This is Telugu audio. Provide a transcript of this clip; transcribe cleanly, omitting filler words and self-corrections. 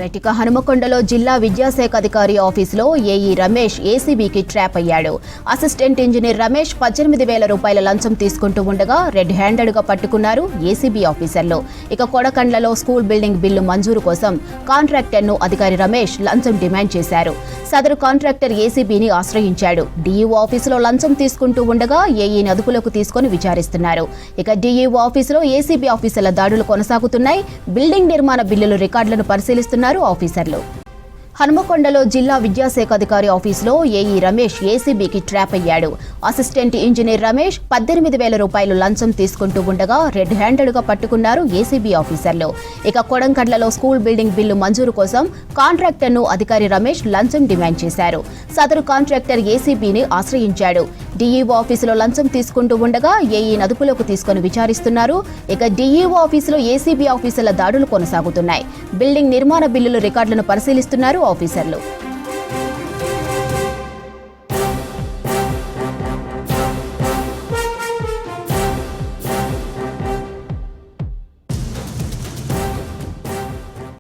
రైట్, ఇక హనుమకొండలో జిల్లా విద్యాశాఖ అధికారి ఆఫీసులో ఏఈ రమేష్ ఏసీబీకి ట్రాప్ అయ్యాడు. అసిస్టెంట్ ఇంజనీర్ రమేష్ 18,000 రూపాయల లంచం తీసుకుంటూ ఉండగా రెడ్ హ్యాండెడ్గా పట్టుకున్నారు ఏసీబీ ఆఫీసర్లు. ఇక కొడకండ్లలో స్కూల్ బిల్డింగ్ బిల్లు మంజూరు కోసం కాంట్రాక్టర్ను అధికారి రమేష్ లంచం డిమాండ్ చేశారు. సదరు కాంట్రాక్టర్ ఏసీబీని ఆశ్రయించాడు. డీఈఓ ఆఫీసులో లంచం తీసుకుంటూ ఉండగా ఏఈని అదుపులోకి తీసుకుని విచారిస్తున్నారు. ఇక డీఈఓ ఆఫీసులో ఏసీబీ ఆఫీసర్ల దాడులు కొనసాగుతున్నాయి. బిల్డింగ్ నిర్మాణ బిల్లులు రికార్డులను పరిశీలిస్తున్నారు ఆఫీసర్లు. హనుమకొండలో జిల్లా విద్యాశాఖ అధికారి ఆఫీసులో ఏఈ రమేష్ ఏసీబీకి ట్రాప్ అయ్యాడు. అసిస్టెంట్ ఇంజనీర్ రమేష్ 18,000 రూపాయలు లంచం తీసుకుంటూ ఉండగా రెడ్ హ్యాండెడ్గా పట్టుకున్నారు ఏసీబీ ఆఫీసర్లు. ఇక కొడంకడ్లలో స్కూల్ బిల్డింగ్ బిల్లు మంజూరు కోసం కాంట్రాక్టర్ను అధికారి రమేష్ లంచం డిమాండ్ చేశారు. సదరు కాంట్రాక్టర్ ఏసీబీని ఆశ్రయించాడు. డీఈఓ ఆఫీసులో లంచం తీసుకుంటూ ఉండగా ఏఈని అదుపులోకి తీసుకుని విచారిస్తున్నారు. ఇక డీఈఓ ఆఫీసులో ఏసీబీ ఆఫీసర్ల దాడులు కొనసాగుతున్నాయి. బిల్డింగ్ నిర్మాణ బిల్లులు రికార్డులను పరిశీలిస్తున్నారు ఆఫీసర్లు.